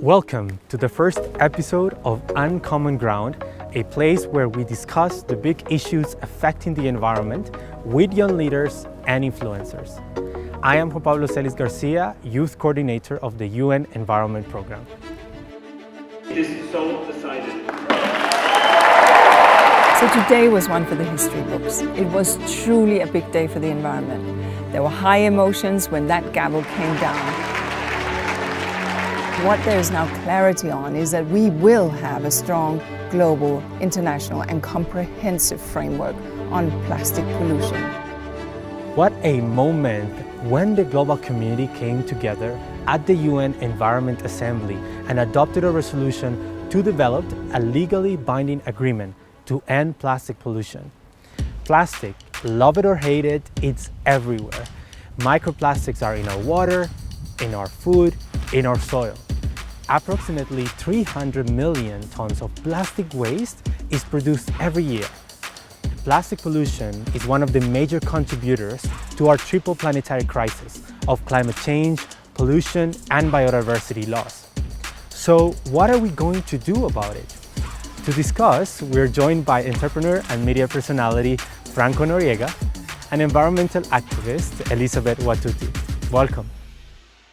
Welcome to the first episode of Uncommon Ground, a place where we discuss the big issues affecting the environment with young leaders and influencers. I am Juan Pablo Celis Garcia, Youth Coordinator of the UN Environment Program. It is so decided. So today was one for the history books. It was truly a big day for the environment. There were high emotions when that gavel came down. What there is now clarity on is that we will have a strong global, international and comprehensive framework on plastic pollution. What a moment when the global community came together at the UN Environment Assembly and adopted a resolution to develop a legally binding agreement to end plastic pollution. Plastic, love it or hate it, it's everywhere. Microplastics are in our water, in our food, in our soil. Approximately 300 million tons of plastic waste is produced every year. Plastic pollution is one of the major contributors to our triple planetary crisis of climate change, pollution, and biodiversity loss. So what are we going to do about it? To discuss, we're joined by entrepreneur and media personality Franco Noriega and environmental activist Elizabeth Wathuti. Welcome.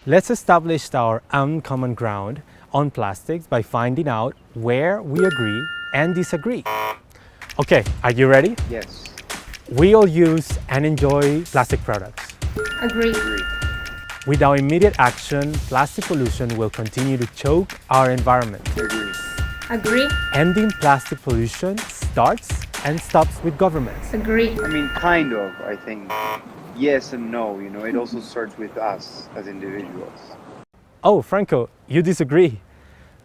Let's establish our uncommon ground on plastics by finding out where we agree and disagree. Okay, are you ready? Yes. We all use and enjoy plastic products. Agree. Without immediate action, plastic pollution will continue to choke our environment. Agree. Ending plastic pollution starts and stops with governments. Agree. I mean, kind of, I think. Yes and no, it also starts with us as individuals. Oh, Franco, you disagree.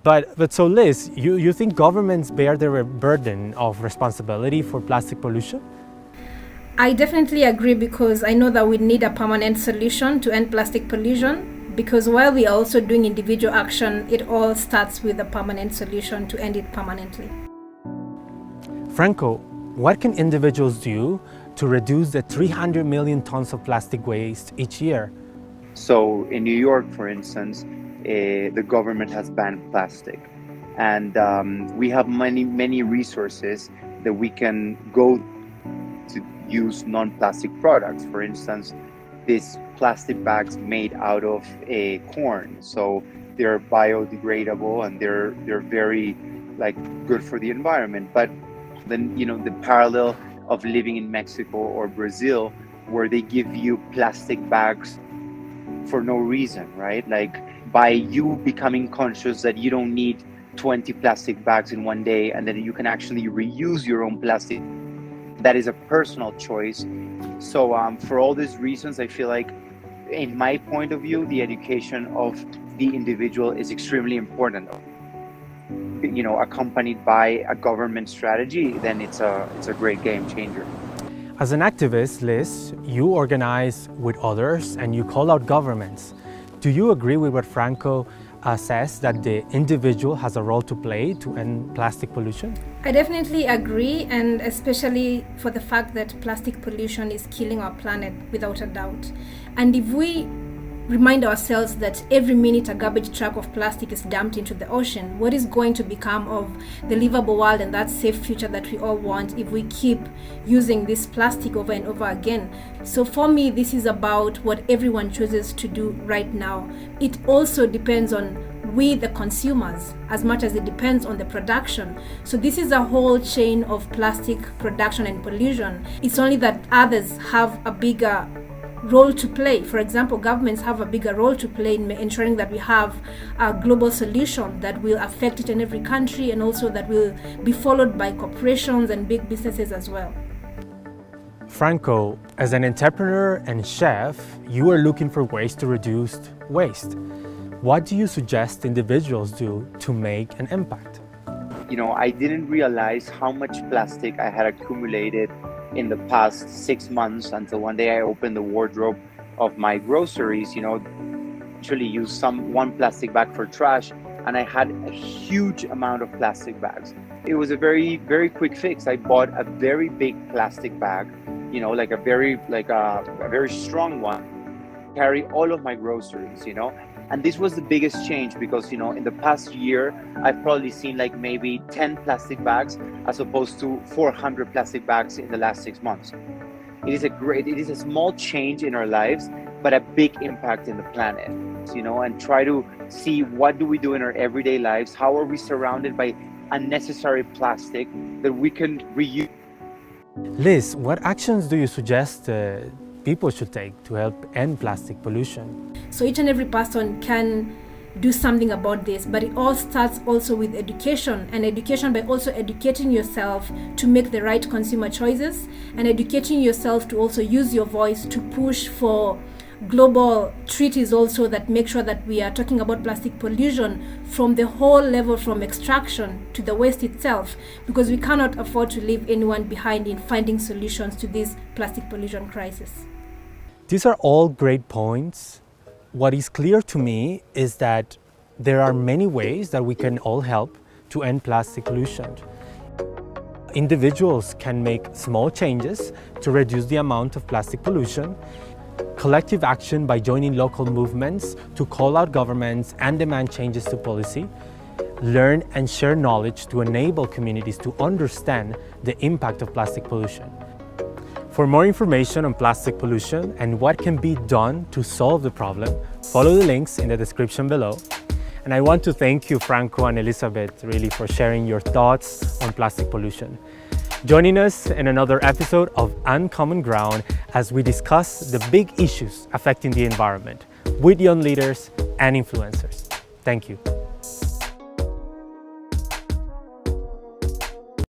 But so Liz, you think governments bear the burden of responsibility for plastic pollution? I definitely agree because I know that we need a permanent solution to end plastic pollution, because while we are also doing individual action, it all starts with a permanent solution to end it permanently. Franco, what can individuals do to reduce the 300 million tons of plastic waste each year? So in New York, for instance, the government has banned plastic. And we have many resources that we can go to use non-plastic products. For instance, these plastic bags made out of corn. So they're biodegradable and they're very good for the environment. But then, the parallel of living in Mexico or Brazil, where they give you plastic bags for no reason, right? By you becoming conscious that you don't need 20 plastic bags in one day and that you can actually reuse your own plastic, that is a personal choice. So for all these reasons, I feel like, in my point of view, the education of the individual is extremely important. Accompanied by a government strategy, then it's a great game changer. As an activist, Liz, you organize with others and you call out governments. Do you agree with what Franco says, that the individual has a role to play to end plastic pollution? I definitely agree, and especially for the fact that plastic pollution is killing our planet without a doubt. And if we remind ourselves that every minute a garbage truck of plastic is dumped into the ocean, what is going to become of the livable world and that safe future that we all want if we keep using this plastic over and over again? So for me, this is about what everyone chooses to do right now. It also depends on we, the consumers, as much as it depends on the production. So this is a whole chain of plastic production and pollution. It's only that others have a bigger role to play. For example, governments have a bigger role to play in ensuring that we have a global solution that will affect each and every country, and also that will be followed by corporations and big businesses as well. Franco, as an entrepreneur and chef, you are looking for ways to reduce waste. What do you suggest individuals do to make an impact? I didn't realize how much plastic I had accumulated in the past 6 months until one day I opened the wardrobe of my groceries, actually used one plastic bag for trash, and I had a huge amount of plastic bags. It was a very, very quick fix. I bought a very big plastic bag, a very strong one. carry all of my groceries, you know. And this was the biggest change because, you know, in the past year, I've probably seen like maybe 10 plastic bags as opposed to 400 plastic bags in the last 6 months. It is a small change in our lives, but a big impact in the planet, you know, and try to see what do we do in our everyday lives? How are we surrounded by unnecessary plastic that we can reuse? Liz, what actions do you suggest people should take to help end plastic pollution? So each and every person can do something about this, but it all starts also with education, and education by also educating yourself to make the right consumer choices, and educating yourself to also use your voice to push for global treaties also that make sure that we are talking about plastic pollution from the whole level, from extraction to the waste itself, because we cannot afford to leave anyone behind in finding solutions to this plastic pollution crisis. These are all great points. What is clear to me is that there are many ways that we can all help to end plastic pollution. Individuals can make small changes to reduce the amount of plastic pollution. Collective action by joining local movements to call out governments and demand changes to policy. Learn and share knowledge to enable communities to understand the impact of plastic pollution. For more information on plastic pollution and what can be done to solve the problem, follow the links in the description below. And I want to thank you, Franco and Elizabeth, really for sharing your thoughts on plastic pollution. Joining us in another episode of Uncommon Ground as we discuss the big issues affecting the environment with young leaders and influencers. Thank you.